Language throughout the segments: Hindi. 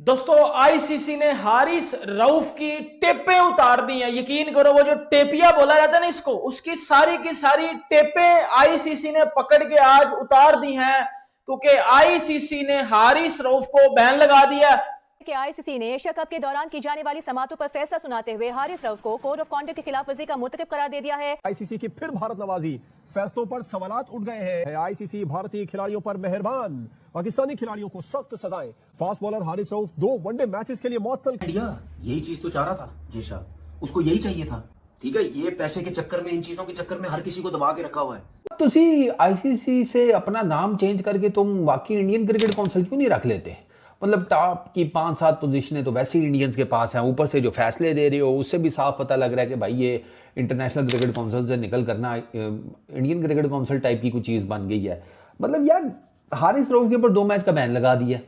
दोस्तों आईसीसी ने हारिस रऊफ की टेपें उतार दी हैं। यकीन करो, वो जो टेपिया बोला जाता है ना इसको, उसकी सारी की सारी टेपें आईसीसी ने पकड़ के आज उतार दी हैं, क्योंकि आईसीसी ने हारिस रऊफ को बैन लगा दिया। कि आईसीसी ने एशिया कप के दौरान की जाने वाली समातों पर फैसला सुनाते हुए हारिस रऊफ को कोड ऑफ कॉन्डक्ट की खिलाफ वर्जी का मुर्तकिब करार दे दिया है। आईसीसी की फिर भारत नवाजी, फैसलों पर सवालात उठ गए हैं। आईसीसी भारतीय खिलाड़ियों पर मेहरबान, पाकिस्तानी खिलाड़ियों को सख्त सजाएं। Fast bowler Haris Rauf 2 one day matches के लिए मअतल। यही चीज तो चाह रहा था जेशा, उसको यही चाहिए था। ठीक है, ये पैसे के चक्कर में, इन चीजों के चक्कर में हर किसी को दबा के रखा हुआ है। तुसी आईसीसी से अपना नाम चेंज करके तुम बाकी इंडियन क्रिकेट काउंसिल क्यों नहीं रख लेते? मतलब टॉप की 5-7 पोजीशनें तो वैसे ही इंडियंस के पास हैं, ऊपर से जो फैसले दे रहे हो उससे भी साफ पता लग रहा है कि भाई ये इंटरनेशनल क्रिकेट काउंसिल से निकल करना इंडियन क्रिकेट काउंसिल टाइप की कोई चीज़ बन गई है। मतलब यार हारिस रऊफ के ऊपर 2 मैच का बैन लगा दिया।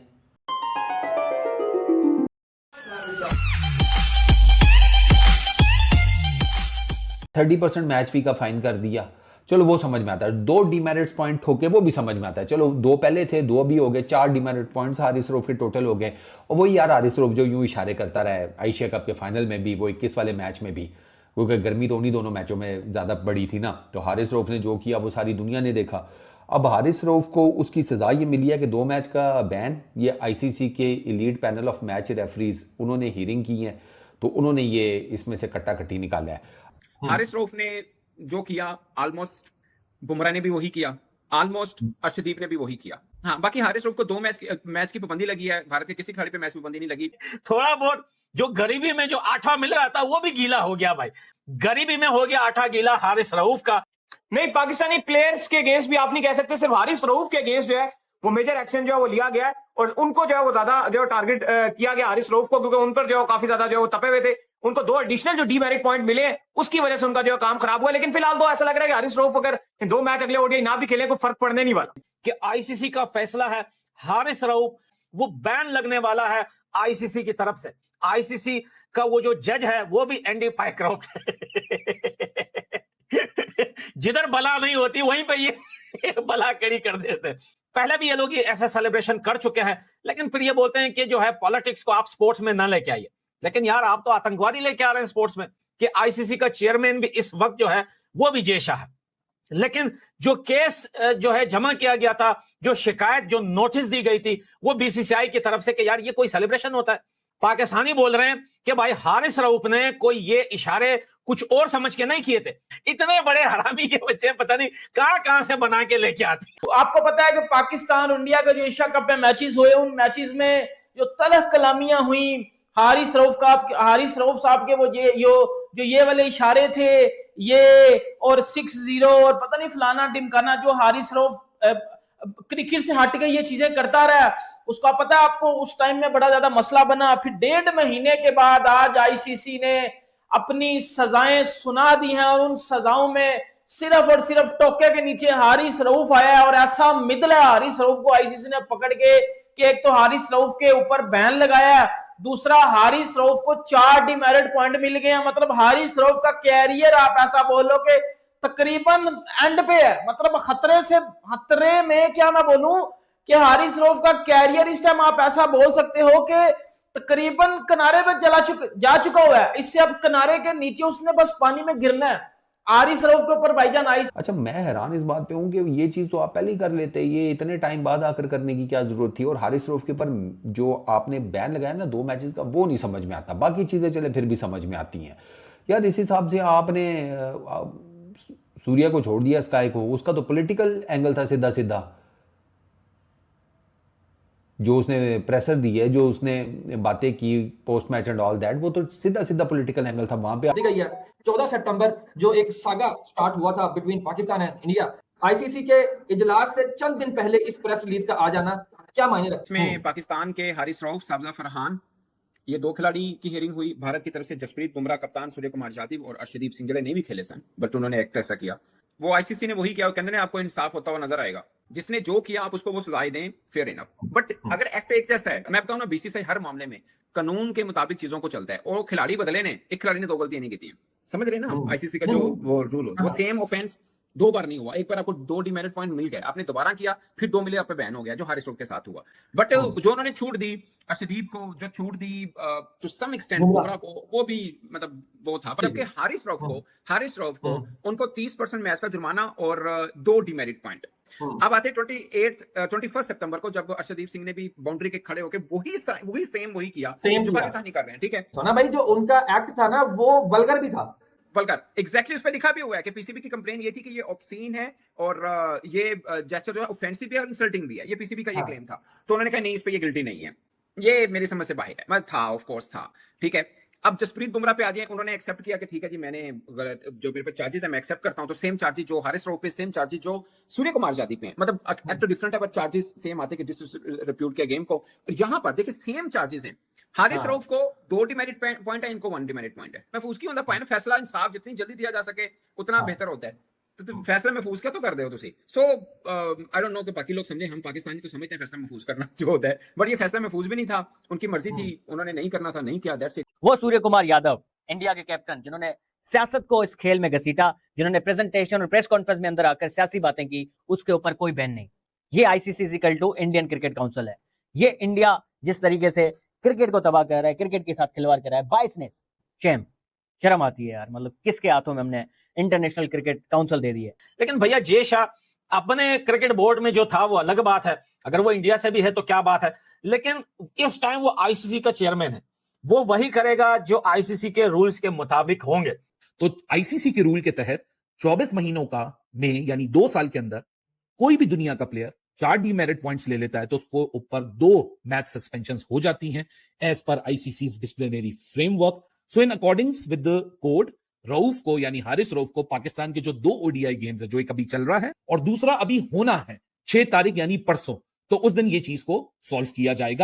%30 मैच फी का फाइन कर दिया। चलो वो समझ में आता है, 2 डीमेरिट्स पॉइंट ठोके वो भी समझ में आता है। चलो 2 पहले थे, 2 भी हो गए, 4 डीमेरिट पॉइंट्स हारिस रऊफ के टोटल हो गए। और वही यार हारिस रऊफ जो यूं इशारे करता रहा एशिया कप के फाइनल में भी, वो 21 वाले मैच में भी, क्योंकि गर्मी तो उन्हीं दोनों मैचों में ज़्यादा बड़ी थी ना। तो हारिस रऊफ ने जो किया वो सारी दुनिया ने देखा। अब हारिस रऊफ को उसकी सज़ा ये मिली है कि 2 मैच का बैन। ये आईसीसी के elite panel of match referees उन्होंने हीयरिंग की है, तो उन्होंने ये इसमें से कट्टा कट्टी निकाला है। हारिस रऊफ ने जो किया ऑलमोस्ट बुमराह ने भी वही किया, ऑलमोस्ट अर्शदीप ने भी वही किया। हाँ, बाकी हारिस रऊफ को 2 मैच की पाबंदी लगी है। भारत के किसी खिलाड़ी पे मैच की पाबंदी नहीं लगी। थोड़ा बहुत जो गरीबी में जो आटा मिल रहा था वो भी गीला हो गया भाई। गरीबी में हो गया आटा गीला हारिस रऊफ का। नहीं, पाकिस्तानी प्लेयर्स के अगेंस्ट भी आप नहीं कह सकते, सिर्फ हारिस रऊफ के अगेंस्ट जो है वो मेजर एक्शन जो है वो लिया गया है, और उनको जो है वो ज्यादा जो टारगेट किया गया हारिस रऊफ को, क्योंकि उन पर जो है काफी ज्यादा जो है वो तपे हुए थे। उनको 2 एडिशनल जो डीमेरिट पॉइंट मिले, उसकी वजह से उनका जो काम खराब हुआ। लेकिन फिलहाल तो ऐसा लग रहा है कि हारिस रऊफ अगर 2 मैच अगले ओडीआई ना भी खेले कोई फर्क पड़ने नहीं वाला। कि आईसीसी का फैसला है, हारिस रऊफ वो बैन लगने वाला है आईसीसी की तरफ से। आईसीसी का वो जो जज है वो भी एंडी पाइक्रॉफ्ट जिधर बला नहीं होती वहीं पे ये बला कड़ी कर देते हैं। पहले भी ये लोग ऐसा सेलिब्रेशन कर चुके हैं, लेकिन फिर ये बोलते हैं कि जो है पॉलिटिक्स को आप स्पोर्ट्स में ना लेके आइए। लेकिन यार आप तो आतंकवादी लेके आ रहे हैं स्पोर्ट्स में। कि आईसीसी का चेयरमैन भी इस वक्त जो है वो भी जेशा है। लेकिन जो केस जो है जमा किया गया था, जो शिकायत जो नोटिस दी गई थी, वो बीसीसीआई की तरफ से कि यार ये कोई सेलिब्रेशन होता है। पाकिस्तानी बोल रहे हैं कि भाई हारिस रऊफ ने कोई ये इशारे कुछ और समझ के नहीं किए थे। इतने बड़े हरामी के बच्चे पता नहीं कहां से बना के लेके आते। तो आपको पता है कि पाकिस्तान और इंडिया का जो एशिया कप में मैचेस हुए, उन मैचेस में जो तलख कलामियां हुई हारिस रऊफ साहब के, वो ये वाले इशारे थे, ये और 6-0 और पता नहीं फलाना टिमकाना, जो हारिस रऊफ क्रिकेट से हट के ये चीजें करता रहा, उसका पता है आपको, उस टाइम में बड़ा ज्यादा मसला बना। फिर 1.5 महीने के बाद आज आईसीसी ने अपनी सजाएं सुना दी हैं, और उन सजाओं में सिर्फ और सिर्फ टोके के नीचे हारिस रऊफ आया है। और ऐसा मिदला हारिस रऊफ को आईसीसी ने पकड़ के कि एक तो हारिस रऊफ के ऊपर बैन लगाया है, दूसरा हारिस रऊफ को 4 डीमेरिट पॉइंट मिल गए हैं। मतलब हारिस रऊफ का कैरियर आप ऐसा बोलो कि तकरीबन एंड पे है, मतलब खतरे में क्या मैं बोलूं कि हारिस रऊफ का कैरियर इस टाइम आप ऐसा बोल सकते हो कि तकरीबन किनारे पे जा चुका हुआ है। इससे अब किनारे के नीचे उसने बस पानी में गिरना है। हारिस रऊफ के ऊपर भाईजान आई। अच्छा, मैं हैरान इस बात पे हूँ कि ये चीज़ तो आप पहले ही कर लेते, ये इतने टाइम बाद आकर करने की क्या जरूरत थी? और हारिस रऊफ के ऊपर जो आपने बैन लगाया ना 2 मैचेस का, वो नहीं समझ में आता। बाकी चीज़ें चले फिर भी समझ में आती हैं। यार इस हिसाब से आपने सूर्या को छोड़ दिया, स्काई को, उसका तो पॉलिटिकल एंगल था सीधा सीधा। जो उसने प्रेशर दी है, जो उसने बातें की post match and all that, वो तो सीधा सीधा पॉलिटिकल एंगल था वहां पे। गई है 14 सितंबर जो एक सागा स्टार्ट हुआ था between Pakistan and India, ICC के इजलास से चंद दिन पहले इस प्रेस रिलीज का आ जाना क्या मायने रखता है? इसमें पाकिस्तान के हारिस रऊफ, साबला फरहान, ये 2 खिलाड़ी की हियरिंग हुई। भारत की तरफ से जसप्रीत बुमराह कप्तान, सूर्य कुमार यादव और अर्शदीप सिंह ने भी खेले सन, बट उन्होंने एक्ट ऐसा किया। वो आईसीसी ने वही किया, कहते हैं आपको इंसाफ होता हुआ नजर आएगा। जिसने जो किया आप उसको वो सजाएं दें, फेयर इनफ। बट अगर एक्ट एक जैसा है, मैं बताऊं ना, बीसीसीआई हर मामले में कानून के मुताबिक चीजों को चलता है। और खिलाड़ी बदले ने, एक खिलाड़ी ने 2 गलतियां नहीं की थी, समझ रहे ना? आईसीसी का जो वो रूल हो, वो सेम ऑफेंस 2 बार नहीं हुआ, एक बार आपको 2 डिमेरिट पॉइंट मिल गए, आपने दोबारा किया, फिर 2 मिले, आप पे बैन हो गया, जो हारिस रऊफ के साथ हुआ। बट जो उन्होंने छूट दी अर्शदीप को, जो छूट दी टू सम एक्सटेंट बुमराह को, वो भी मतलब वो था। जबकि हारिस रऊफ को उनको 30% मैच का जुर्माना और 2 डिमेरिट पॉइंट। अब आते 21 सितंबर को, जब अर्शदीप सिंह ने भी बाउंड्री के खड़े होकर वही किया जो पाकिस्तानी कर रहे हैं, ठीक है सोना भाई, जो उनका एक्ट था ना वो वल्गर भी था, वल्गर, एग्जैक्टली उस पर लिखा भी हुआ है कि पीसीबी की कंप्लेन ये थी कि ये ऑब्सीन है और ये जेस्चर जो है ऑफेंसिव भी है और इंसल्टिंग भी है, ये पीसीबी का ये क्लेम था। तो उन्होंने कहा नहीं, इस पे ये गिल्टी नहीं है, ये मेरी समझ से बाहर है। मतलब था, ऑफ कोर्स था, ठीक है। अब जसप्रीत बुमराह पे आ जाए, उन्होंने एक्सेप्ट किया कि ठीक है जी, मैंने गलत, जो मेरे पे चार्जेस है मैं एक्सेप्ट करता हूं। तो सेम चार्जेस जो हारिस रऊफ पे, सेम चार्जेस जो सूर्य कुमार जादी पे हैं, मतलब एक्ट डिफरेंट है बट चार्जेस सेम आते कि डिसरिप्यूट के गेम को। यहां पर देखिए सेम चार्जेस हैं, हारिस रऊफ को 2 डिमेरिट पॉइंट है, इनको 1 डिमेरिट पॉइंट है। महफूज की होता पॉइंट, फैसला इंसाफ जितनी जल्दी दिया जा सके उतना बेहतर होता है। तो फैसला महफूज क्या तो कर दे हो तुसी। सो आई डोंट नो कि बाकी लोग समझे, हम पाकिस्तानी तो समझते हैं फैसला महफूज करना जो होता है, बट ये फैसला महफूज भी नहीं था, उनकी मर्जी थी, उन्होंने नहीं करना था, नहीं किया, दैट्स इट। वो सूर्य कुमार यादव, इंडिया के कैप्टन, जिन्होंने सियासत को इस खेल में घसीटा, जिन्होंने प्रेजेंटेशन और प्रेस कॉन्फ्रेंस में अंदर आकर सियासी बातें की, उसके ऊपर कोई बैन नहीं। ये ICC equal to Indian cricket council है। ये इंडिया जिस तरीके से क्रिकेट को तबाह कर रहा है, क्रिकेट के साथ खिलवाड़ कर रहा है, बाइसनेस, शर्म आती है यार। मतलब किसके हाथों में हमने इंटरनेशनल क्रिकेट काउंसिल दे दी है। लेकिन भैया जे शाह अपने क्रिकेट बोर्ड में जो था वो अलग बात है, अगर वो इंडिया से भी है तो क्या बात है, लेकिन इस टाइम वो आईसीसी का चेयरमैन है, वो वही करेगा जो आईसीसी के रूल्स के मुताबिक होंगे। तो आईसीसी के रूल के तहत 24 महीनों का में यानी 2 साल के अंदर कोई भी दुनिया का प्लेयर 4 डीमेरिट पॉइंट्स ले लेता है तो उसको ऊपर 2 मैच सस्पेंशन हो जाती हैं as per ICC disciplinary framework. So in accordance with the code, Rauf को यानी हारिस रऊफ को पाकिस्तान के जो 2 ओडीआई गेम्स है, जो एक अभी चल रहा है और दूसरा अभी होना है 6 तारीख यानी परसों, तो उस दिन ये चीज को सॉल्व किया जाएगा।